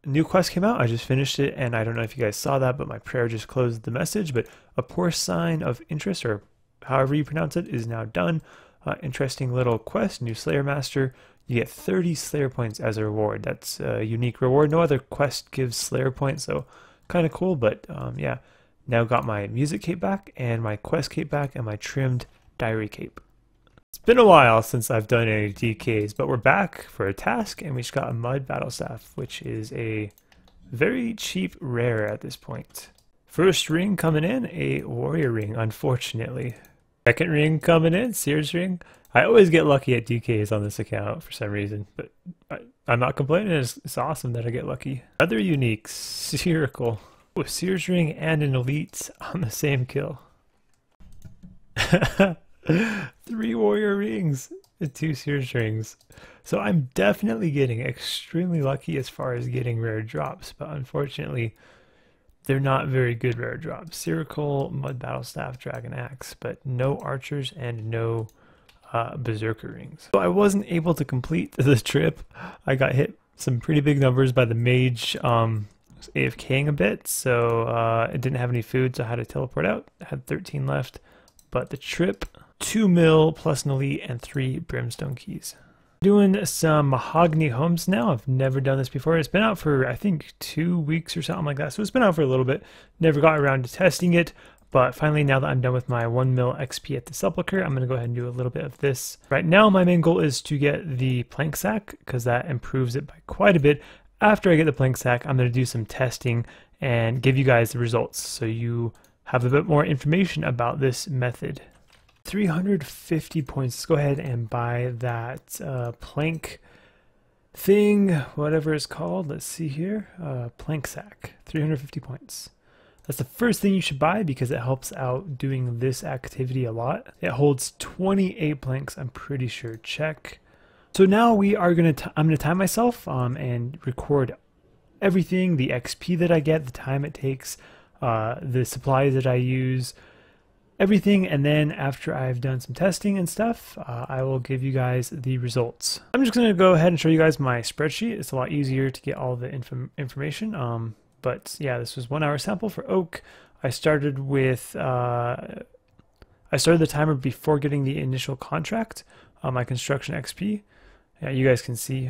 new quest came out. I just finished it, and I don't know if you guys saw that, but my prayer just closed the message. But a poor sign of interest, or however you pronounce it, is now done. Interesting little quest, new Slayer Master. You get 30 Slayer points as a reward. That's a unique reward. No other quest gives Slayer points, so kind of cool. But yeah, now got my music cape back, and my quest cape back, and my trimmed diary cape. It's been a while since I've done any DKs, but we're back for a task, and we just got a mud battle staff, which is a very cheap rare at this point. First ring coming in, a warrior ring, unfortunately. Second ring coming in, Sears ring. I always get lucky at DKs on this account for some reason, but I'm not complaining. It's awesome that I get lucky. Another unique, Spherical, with Sears ring and an elite on the same kill. 3 warrior rings and 2 Sears rings. So I'm definitely getting extremely lucky as far as getting rare drops, but unfortunately they're not very good rare drops. Spherical, Mud Battle Staff, Dragon Axe, but no archers and no berserker rings. So I wasn't able to complete the trip. I got hit some pretty big numbers by the mage AFKing a bit, so it didn't have any food, so I had to teleport out. I had 13 left, but the trip, 2 mil plus an elite and 3 brimstone keys. Doing some Mahogany homes now. I've never done this before. It's been out for, I think, 2 weeks or something like that. So it's been out for a little bit. Never got around to testing it. But finally, now that I'm done with my 1 mil XP at the Sepulchre, I'm going to go ahead and do a little bit of this. Right now, my main goal is to get the plank sack, because that improves it by quite a bit. After I get the plank sack, I'm going to do some testing and give you guys the results, so you have a bit more information about this method. 350 points. Let's go ahead and buy that plank thing, whatever it's called. Let's see here. Plank sack. 350 points. That's the first thing you should buy because it helps out doing this activity a lot. It holds 28 planks, I'm pretty sure. Check. So now we are I'm gonna time myself and record everything, the XP that I get, the time it takes, the supplies that I use, everything, and then after I've done some testing and stuff, I will give you guys the results. I'm just going to go ahead and show you guys my spreadsheet. It's a lot easier to get all the information. But yeah, this was 1 hour sample for oak. I started with I started the timer before getting the initial contract. My construction XP. Yeah, you guys can see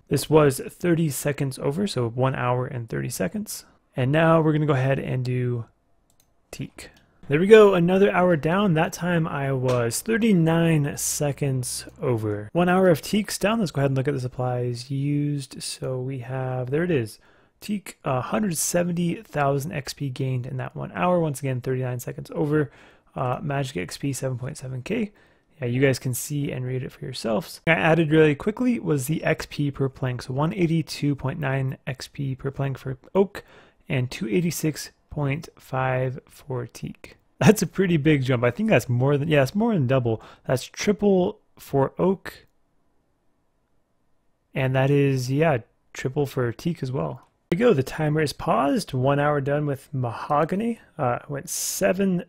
this was 30 seconds over, so 1 hour and 30 seconds. And now we're going to go ahead and do teak. There we go, another hour down. That time I was 39 seconds over. 1 hour of teaks down. Let's go ahead and look at the supplies used. So we have, there it is. Teak, 170,000 XP gained in that 1 hour. Once again, 39 seconds over. Magic XP, 7.7k. Yeah, you guys can see and read it for yourselves. I added really quickly was the XP per plank. So 182.9 XP per plank for oak and 286.5 for teak. That's a pretty big jump. I think that's more than, yeah, it's more than double. That's triple for oak. And that is, yeah, triple for teak as well. There we go. The timer is paused. 1 hour done with Mahogany. Went 6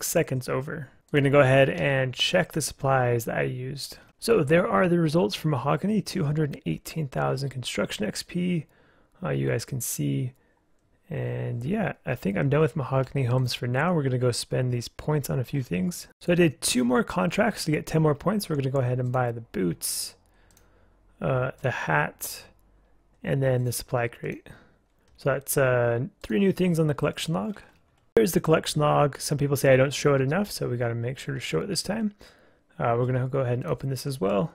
seconds over. We're going to go ahead and check the supplies that I used. So there are the results for Mahogany. 218,000 construction XP. You guys can see. And yeah, I think I'm done with Mahogany homes for now. We're going to go spend these points on a few things. So I did 2 more contracts to get 10 more points. We're going to go ahead and buy the boots, the hat, and then the supply crate. So that's 3 new things on the collection log. Here's the collection log. Some people say I don't show it enough, so we got to make sure to show it this time. We're going to go ahead and open this as well.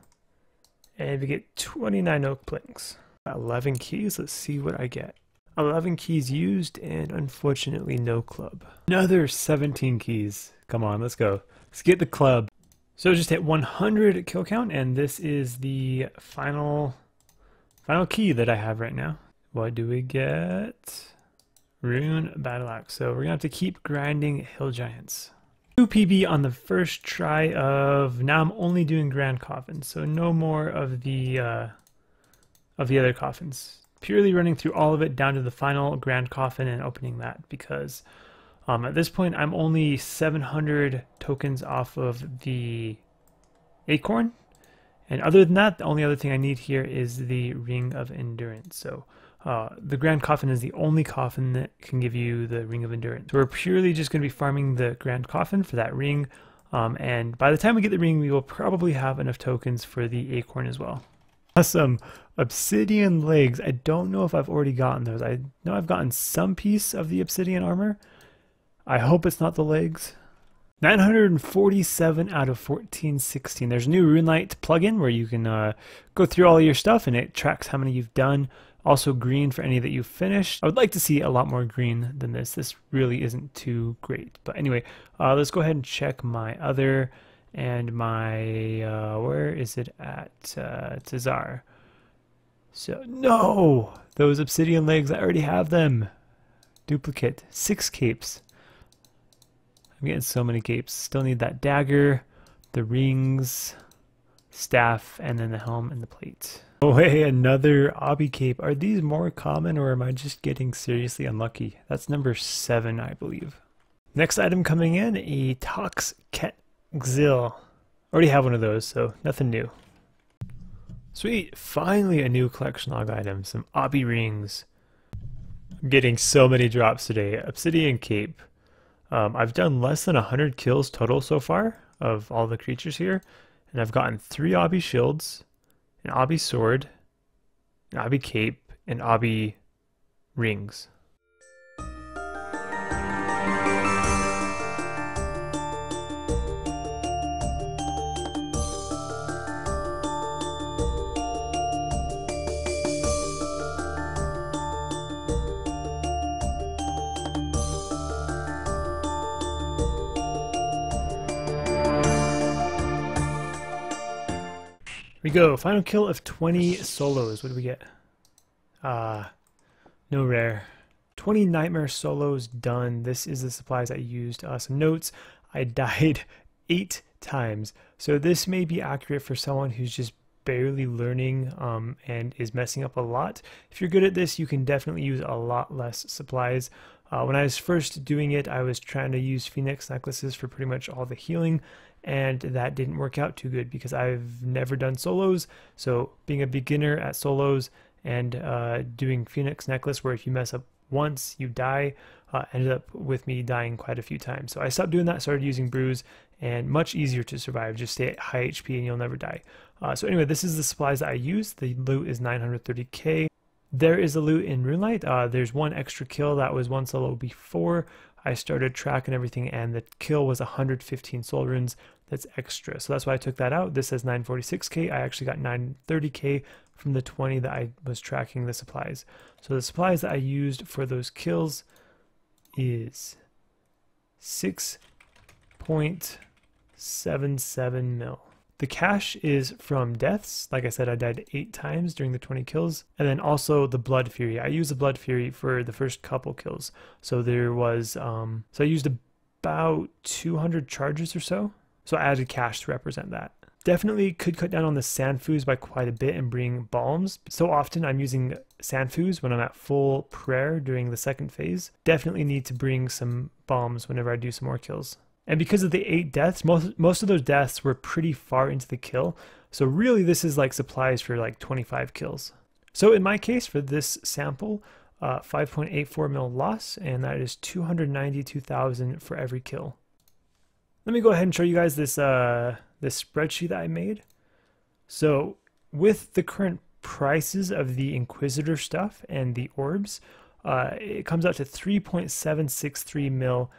And we get 29 oak planks. 11 keys. Let's see what I get. 11 keys used, and unfortunately no club. Another 17 keys. Come on, let's go. Let's get the club. So just hit 100 kill count, and this is the final key that I have right now. What do we get? Rune Battle Axe. So we're gonna have to keep grinding Hill Giants. 2 PB on the first try of, now I'm only doing Grand Coffins, so no more of the other coffins. Purely running through all of it down to the final Grand Coffin and opening that, because at this point I'm only 700 tokens off of the Acorn. And other than that, the only other thing I need here is the Ring of Endurance. So The Grand Coffin is the only coffin that can give you the Ring of Endurance. So we're purely just going to be farming the Grand Coffin for that ring. And by the time we get the ring, we will probably have enough tokens for the acorn as well. Awesome. Obsidian legs. I don't know if I've already gotten those. I know I've gotten some piece of the obsidian armor. I hope it's not the legs. 947 out of 1416. There's a new Runelight plugin where you can go through all your stuff and it tracks how many you've done. Also green for any that you've finished. I would like to see a lot more green than this. This really isn't too great. But anyway, let's go ahead and check my other and my, where is it at? Tazar. So, no! Those obsidian legs, I already have them. Duplicate. 6 capes. I'm getting so many capes. Still need that dagger, the rings, staff, and then the helm and the plate. Oh hey, another obby cape. Are these more common or am I just getting seriously unlucky? That's number 7, I believe. Next item coming in, a Tox Ketzil. Already have one of those, so nothing new. Sweet, finally a new collection log item, some obby rings. I'm getting so many drops today. Obsidian cape. I've done less than 100 kills total so far of all the creatures here, and I've gotten 3 obby shields, an obby sword, an obby cape, and obby rings. We go. Final kill of 20 solos. What do we get? No rare. 20 nightmare solos done. This is the supplies I used. Some notes. I died 8 times. So this may be accurate for someone who's just barely learning and is messing up a lot. If you're good at this, you can definitely use a lot less supplies. When I was first doing it, I was trying to use Phoenix necklaces for pretty much all the healing, and that didn't work out too good because I've never done solos. So being a beginner at solos and doing Phoenix necklace where if you mess up once you die, ended up with me dying quite a few times. So I stopped doing that, started using brews, and much easier to survive. Just stay at high HP and you'll never die. So anyway, this is the supplies that I use. The loot is 930k. There is a loot in Runelight. There's one extra kill that was one solo before I started tracking everything, and the kill was 115 soul runes. That's extra, so that's why I took that out. This says 946k. I actually got 930k from the 20 that I was tracking the supplies. So the supplies that I used for those kills is 6.77 mil. The cash is from deaths. Like I said, I died 8 times during the 20 kills. And then also the Blood Fury. I used the Blood Fury for the first couple kills. So there was, so I used about 200 charges or so. So I added cash to represent that. Definitely could cut down on the Sanfus by quite a bit and bring balms. So often I'm using Sanfus when I'm at full prayer during the second phase. Definitely need to bring some balms whenever I do some more kills. And because of the 8 deaths, most of those deaths were pretty far into the kill. So really this is like supplies for like 25 kills. So in my case for this sample, 5.84 mil loss, and that is 292,000 for every kill. Let me go ahead and show you guys this, this spreadsheet that I made. So with the current prices of the Inquisitor stuff and the orbs, it comes out to 3.763 mil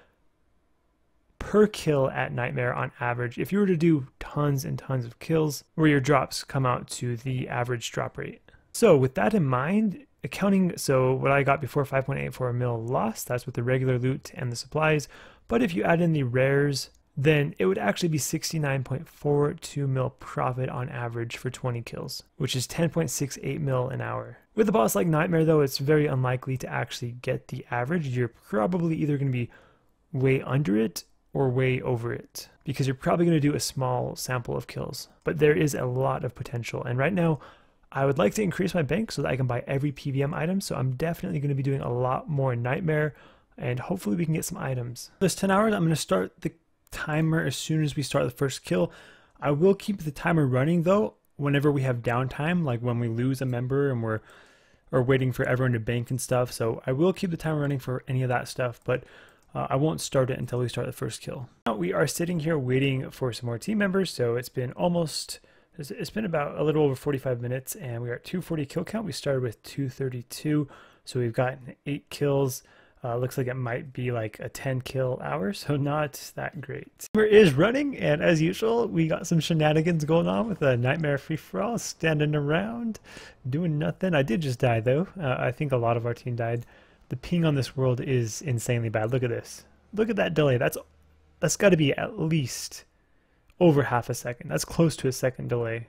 per kill at Nightmare on average. If you were to do tons and tons of kills, where your drops come out to the average drop rate. So with that in mind, accounting, so what I got before 5.84 mil loss, that's with the regular loot and the supplies. But if you add in the rares, then it would actually be 69.42 mil profit on average for 20 kills, which is 10.68 mil an hour. With a boss like Nightmare though, it's very unlikely to actually get the average. You're probably either going to be way under it or way over it, because you're probably going to do a small sample of kills. But there is a lot of potential, and right now I would like to increase my bank so that I can buy every PVM item, so I'm definitely going to be doing a lot more Nightmare, and hopefully we can get some items. This 10 hours, I'm going to start the timer as soon as we start the first kill. I will keep the timer running though whenever we have downtime, like when we lose a member and we're or waiting for everyone to bank and stuff. So I will keep the timer running for any of that stuff, but I won't start it until we start the first kill. Now we are sitting here waiting for some more team members. So it's been about a little over 45 minutes and we are at 240 kill count. We started with 232. So we've gotten 8 kills. Looks like it might be like a 10 kill hour, so not that great. Timer is running, and as usual, we got some shenanigans going on with a nightmare free-for-all, standing around, doing nothing. I did just die though. I think a lot of our team died. The ping on this world is insanely bad. Look at this. Look at that delay. That's got to be at least over half a second. That's close to a second delay.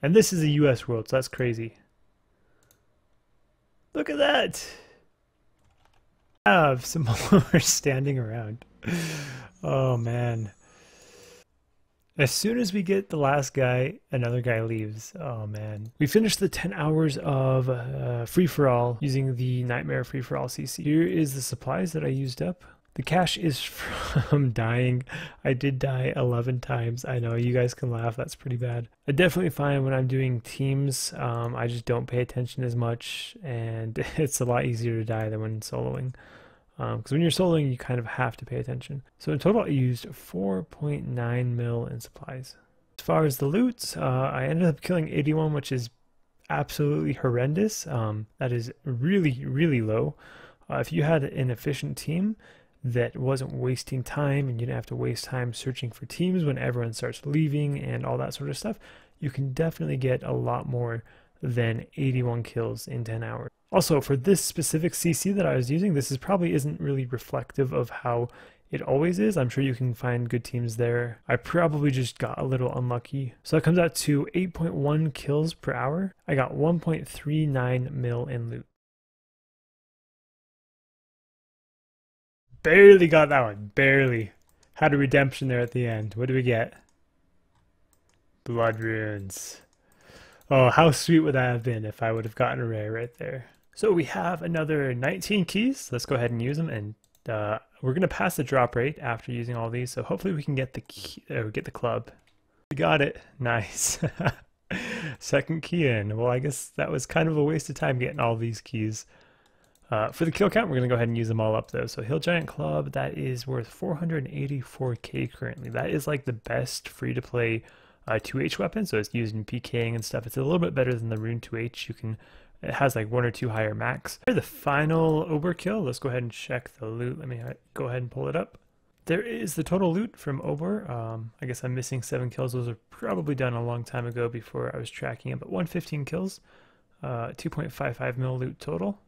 And this is a US world, so that's crazy. Look at that. Have some more standing around. Oh man. As soon as we get the last guy, another guy leaves. Oh man. We finished the 10 hours of free-for-all using the Nightmare free-for-all CC. Here is the supplies that I used up. The cash is from dying. I did die 11 times. I know, you guys can laugh. That's pretty bad. I definitely find when I'm doing teams, I just don't pay attention as much, and it's a lot easier to die than when soloing. Because when you're soloing, you kind of have to pay attention. So in total, I used 4.9 mil in supplies. As far as the loot, I ended up killing 81, which is absolutely horrendous. That is really, really low. If you had an efficient team that wasn't wasting time and you didn't have to waste time searching for teams when everyone starts leaving and all that sort of stuff, you can definitely get a lot more than 81 kills in 10 hours. Also, for this specific CC that I was using, this probably isn't really reflective of how it always is. I'm sure you can find good teams there. I probably just got a little unlucky. So it comes out to 8.1 kills per hour. I got 1.39 mil in loot. Barely got that one, barely. Had a redemption there at the end. What do we get? Blood runes. Oh, how sweet would that have been if I would have gotten a rare right there. So we have another 19 keys. Let's go ahead and use them, and we're gonna pass the drop rate after using all these. So hopefully we can get the key, get the club. We got it. Nice. Second key in. Well, I guess that was kind of a waste of time getting all these keys. For the kill count, we're going to go ahead and use them all up though. So Hill Giant Club, that is worth 484k currently. That is like the best free-to-play 2H weapon, so it's used in PKing and stuff. It's a little bit better than the Rune 2H. It has like 1 or 2 higher max. For the final Obor kill, let's go ahead and check the loot. Let me go ahead and pull it up. There is the total loot from Obor. I guess I'm missing 7 kills. Those are probably done a long time ago before I was tracking it, but 115 kills, 2.55 mil loot total.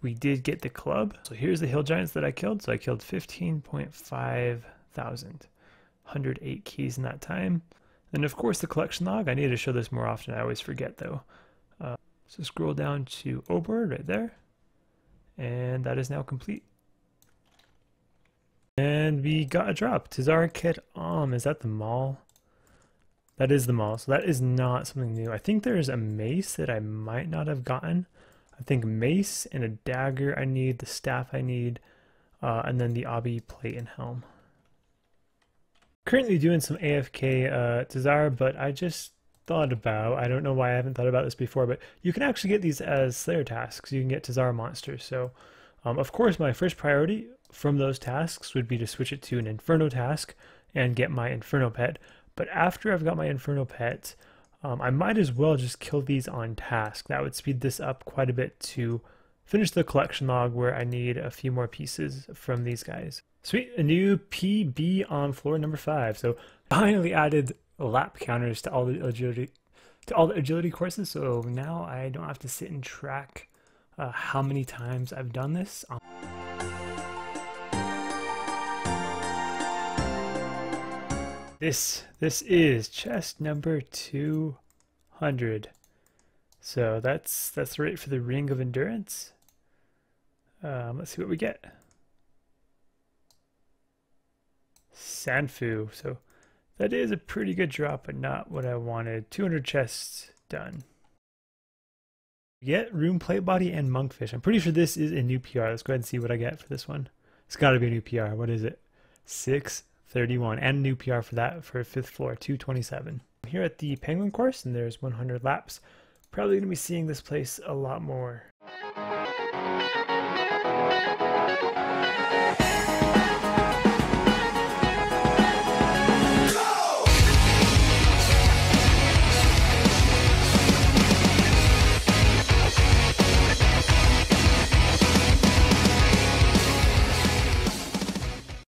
We did get the club. So here's the Hill Giants that I killed. So I killed 15.5 thousand. 108 keys in that time. And of course the collection log. I need to show this more often. I always forget though. So scroll down to Obor right there. And that is now complete. And we got a drop. Tazara Kit is that the mall? That is the mall. So that is not something new. I think there's a mace that I might not have gotten. I think mace and a dagger I need, the staff I need, and then the Obby plate and helm. Currently doing some AFK Tazara, but I just thought about, I don't know why I haven't thought about this before, but you can actually get these as Slayer tasks. You can get Tazara monsters. So, of course, my first priority from those tasks would be to switch it to an Inferno task and get my Inferno pet. But after I've got my Inferno pet, I might as well just kill these on task. That would speed this up quite a bit to finish the collection log where I need a few more pieces from these guys. Sweet, a new PB on floor number 5. So finally added lap counters to all the agility courses. So now I don't have to sit and track how many times I've done this. This is chest number 200. So that's the rate for the Ring of Endurance. Let's see what we get. Sanfu. So that is a pretty good drop, but not what I wanted. 200 chests done. Get Rune Plate Body and Monkfish. I'm pretty sure this is a new PR. Let's go ahead and see what I get for this one. It's got to be a new PR. What is it? 631, and a new PR for that for 5th floor, 227. Here at the Penguin course, and there's 100 laps. Probably going to be seeing this place a lot more.